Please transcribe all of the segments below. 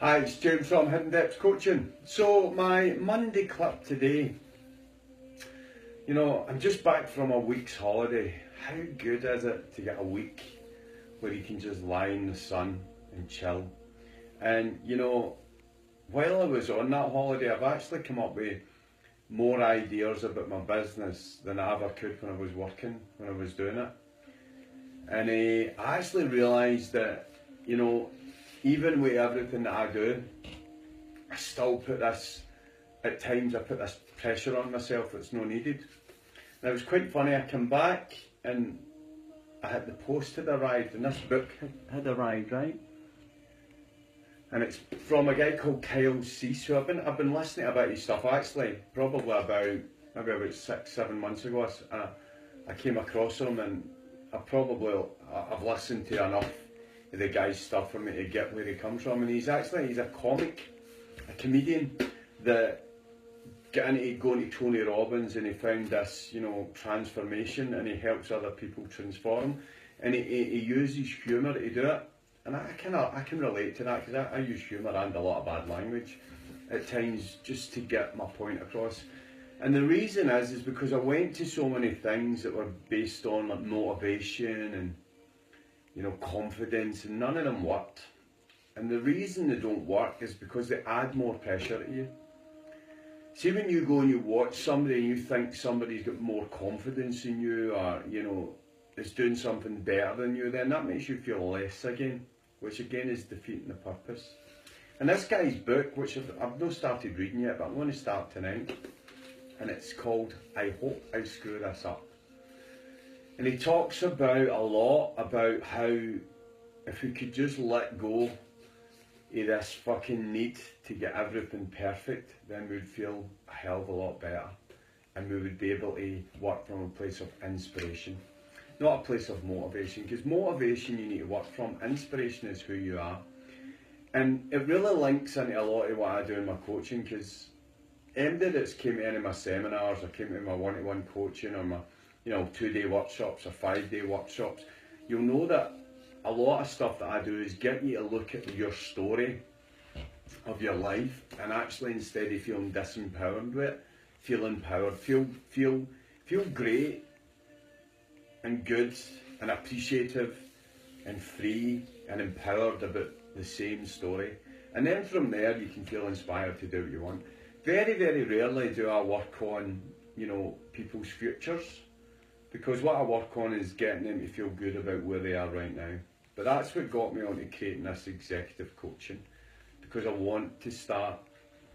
Hi, it's James from Hidden Depths Coaching. So my Monday clip today, I'm just back from a week's holiday. How good is it to get a week where you can just lie in the sun and chill? And while I was on that holiday, I've actually come up with more ideas about my business than I ever could when I was working, when I was doing it. And I actually realised that, even with everything that I do, I still put this, at times I put this pressure on myself that's not needed. And it was quite funny, I come back and the post had arrived and this book had arrived, right? And it's from a guy called Kyle Cease, who I've been listening about his stuff actually, probably about 6-7 months ago. I came across him and I've listened to enough of the guy's stuff for me to get where he comes from. And he's a comic, a comedian that got into going to Tony Robbins, and he found this, transformation, and he helps other people transform, and he uses humour to do it. And I can relate to that, because I use humour and a lot of bad language at times just to get my point across. And the reason is because I went to so many things that were based on like motivation and confidence, and none of them worked. And the reason they don't work is because they add more pressure to you. See, when you go and you watch somebody and you think somebody's got more confidence in you, or is doing something better than you, then that makes you feel less again, which again is defeating the purpose. And this guy's book, which I've not started reading yet, but I'm going to start tonight, and it's called I Hope I Screw This Up. And he talks about a lot about how if we could just let go of this fucking need to get everything perfect, then we'd feel a hell of a lot better, and we would be able to work from a place of inspiration, not a place of motivation, because motivation you need to work from, inspiration is who you are. And it really links into a lot of what I do in my coaching, because anybody that's came to any of my seminars or came to my one-to-one coaching or my 2-day workshops or 5-day workshops, you'll know that a lot of stuff that I do is get you to look at your story of your life, and actually, instead of feeling disempowered with it, feel empowered, feel great and good and appreciative and free and empowered about the same story. And then from there you can feel inspired to do what you want. Very, very rarely do I work on, people's futures, because what I work on is getting them to feel good about where they are right now. But that's what got me onto creating this executive coaching, because I want to start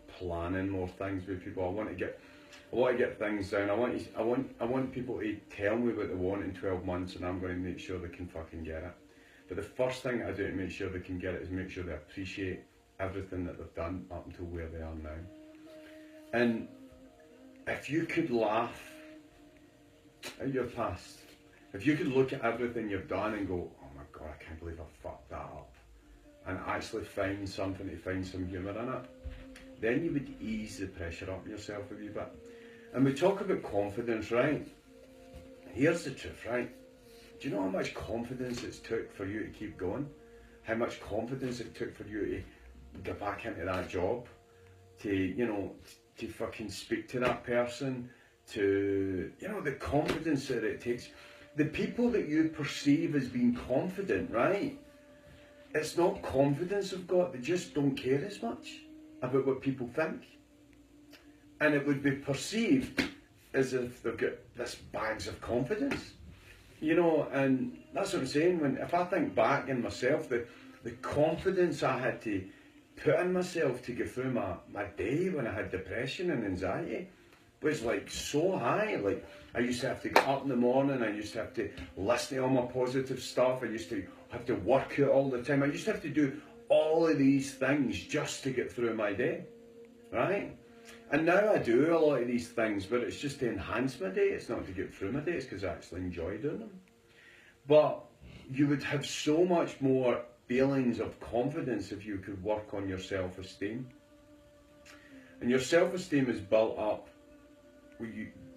planning more things with people. I want to get things down. I want people to tell me what they want in 12 months, and I'm going to make sure they can fucking get it. But the first thing I do to make sure they can get it is make sure they appreciate everything that they've done up until where they are now. And if you could laugh at your past, if you could look at everything you've done and go, oh my God, I can't believe I fucked that up, and actually find something to find some humour in it, then you would ease the pressure up yourself a wee bit. And we talk about confidence, right? Here's the truth, right? Do you know how much confidence it took for you to keep going? How much confidence it took for you to get back into that job? To fucking speak to that person? To, the confidence that it takes. The people that you perceive as being confident, right? It's not confidence they've got, they just don't care as much about what people think. And it would be perceived as if they've got this bags of confidence. And that's what I'm saying. If I think back in myself, the confidence I had to put in myself to get through my day when I had depression and anxiety was like so high. Like, I used to have to get up in the morning, I used to have to listen to all my positive stuff, I used to have to work out all the time, I used to have to do all of these things just to get through my day, right? And now I do a lot of these things, but it's just to enhance my day, it's not to get through my day, it's because I actually enjoy doing them. But you would have so much more feelings of confidence if you could work on your self-esteem. And your self-esteem is built up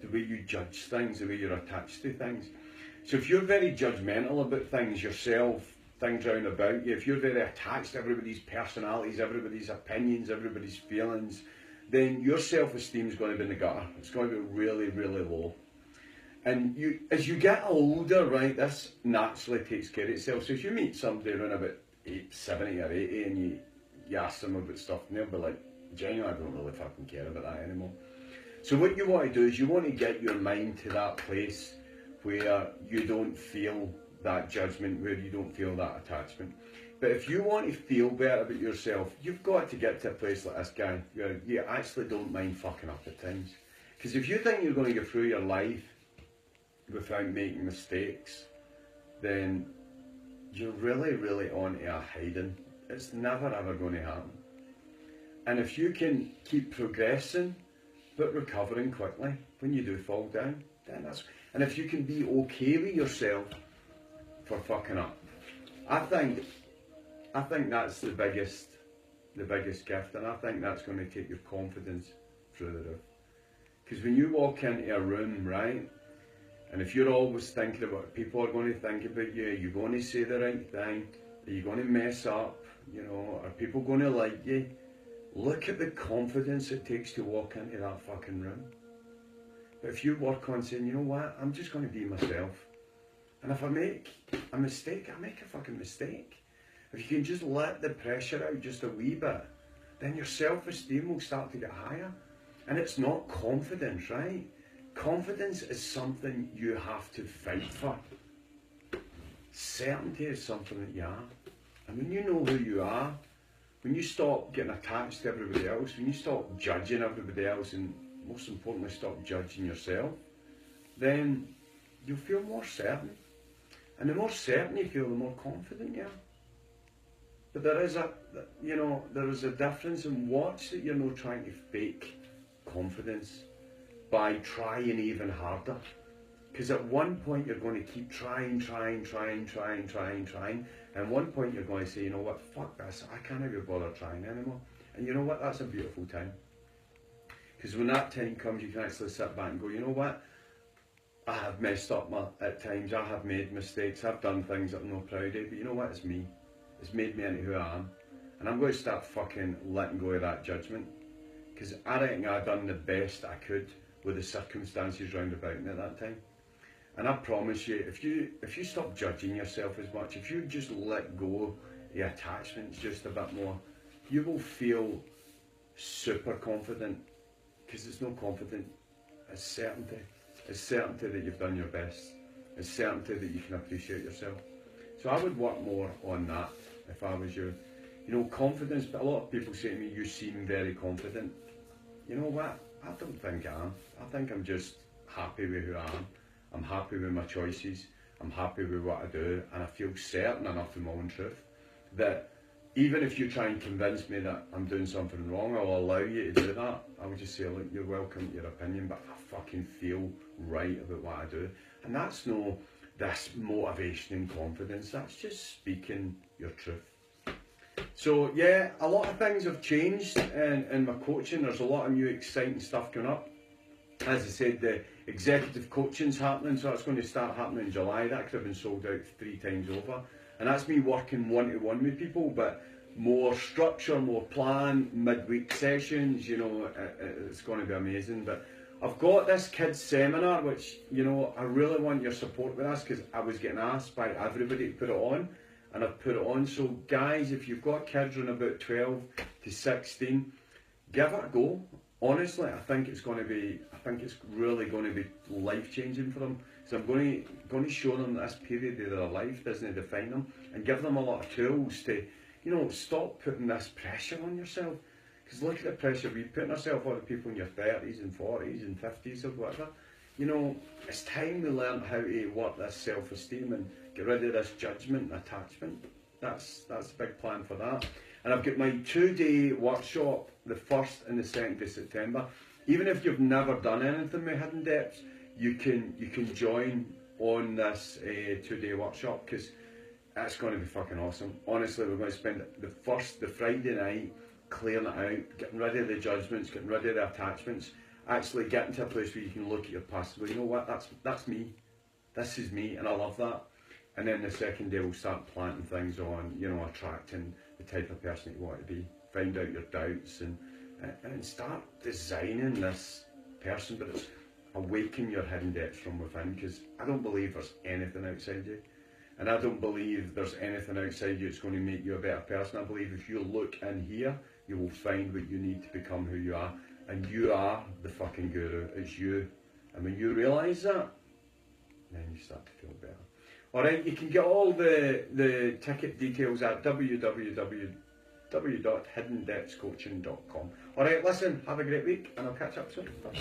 the way you judge things, the way you're attached to things. So if you're very judgmental about things yourself, things round about you, if you're very attached to everybody's personalities, everybody's opinions, everybody's feelings, then your self-esteem is going to be in the gutter. It's going to be really, really low. And you, as you get older, right, this naturally takes care of itself. So if you meet somebody around about 70 or 80 and you ask them about stuff, and they'll be like, genuinely, I don't really fucking care about that anymore. So what you want to do is you want to get your mind to that place where you don't feel that judgment, where you don't feel that attachment. But if you want to feel better about yourself, you've got to get to a place like this guy where you actually don't mind fucking up at times. Because if you think you're going to go through your life without making mistakes, then you're really, really onto a hiding. It's never ever going to happen. And if you can keep progressing, but recovering quickly when you do fall down, then that's... And if you can be okay with yourself for fucking up, I think that's the biggest gift, and I think that's going to take your confidence through the roof. Because when you walk into a room, right, and if you're always thinking about what people are going to think about you, are you going to say the right thing? Are you going to mess up? You know, are people going to like you? Look at the confidence it takes to walk into that fucking room. But if you work on saying, you know what, I'm just going to be myself. And if I make a mistake, I make a fucking mistake. If you can just let the pressure out just a wee bit, then your self-esteem will start to get higher. And it's not confidence, right? Confidence is something you have to fight for. Certainty is something that you are. And when you know who you are, when you stop getting attached to everybody else, when you stop judging everybody else, and most importantly stop judging yourself, then you'll feel more certain. And the more certain you feel, the more confident you are. But there is a difference, and watch that you're not trying to fake confidence by trying even harder. Because at one point you're going to keep trying. And at one point you're going to say, you know what, fuck this, I can't even bother trying anymore. And you know what, that's a beautiful time. Because when that time comes, you can actually sit back and go, you know what, I have messed up at times, I have made mistakes, I've done things that I'm not proud of, but you know what, it's me. It's made me into who I am. And I'm going to start fucking letting go of that judgment. Because I reckon I done the best I could with the circumstances round about me at that time. And I promise you, if you stop judging yourself as much, if you just let go of the attachments just a bit more, you will feel super confident. Because it's not confident, it's certainty. It's certainty that you've done your best. It's certainty that you can appreciate yourself. So I would work more on that if I was you. You know, confidence, but a lot of people say to me, you seem very confident. You know what? I don't think I am. I think I'm just happy with who I am. I'm happy with my choices. I'm happy with what I do. And I feel certain enough in my own truth that even if you try and convince me that I'm doing something wrong, I'll allow you to do that. I would just say, look, you're welcome to your opinion, but I fucking feel right about what I do. And that's no this motivation and confidence. That's just speaking your truth. So yeah, a lot of things have changed in my coaching. There's a lot of new exciting stuff coming up. As I said, the executive coaching's happening, so that's going to start happening in July. That could have been sold out 3 times over. And that's me working one-to-one with people, but more structure, more plan, midweek sessions, you know, it's going to be amazing. But I've got this kids seminar, which, you know, I really want your support with this, because I was getting asked by everybody to put it on, and I've put it on. So guys, if you've got kids around about 12 to 16, give it a go. Honestly, I think it's really going to be life-changing for them. So I'm going to show them that this period of their life doesn't define them, and give them a lot of tools to, you know, stop putting this pressure on yourself. Because look at the pressure we put on ourselves, all the people in your 30s and 40s and 50s or whatever. You know, it's time we learn how to work this self-esteem and get rid of this judgment and attachment. That's the big plan for that. And I've got my 2-day workshop, the 1st and the 2nd of September. Even if you've never done anything with Hidden Depths, you can join on this 2-day workshop, because that's going to be fucking awesome. Honestly, we're going to spend the Friday night clearing it out, getting rid of the judgments, getting rid of the attachments, actually getting to a place where you can look at your past and go, you know what, that's me. This is me, and I love that. And then the second day we'll start planting things on, you know, attracting the type of person that you want to be. Find out your doubts and start designing this person, but it's awaken your hidden depths from within, because I don't believe there's anything outside you. And I don't believe there's anything outside you that's going to make you a better person. I believe if you look in here, you will find what you need to become who you are. And you are the fucking guru. It's you. And when you realise that, then you start to feel better. Alright, you can get all the ticket details at www.hiddendepthscoaching.com. Alright, listen, have a great week and I'll catch up soon. Bye.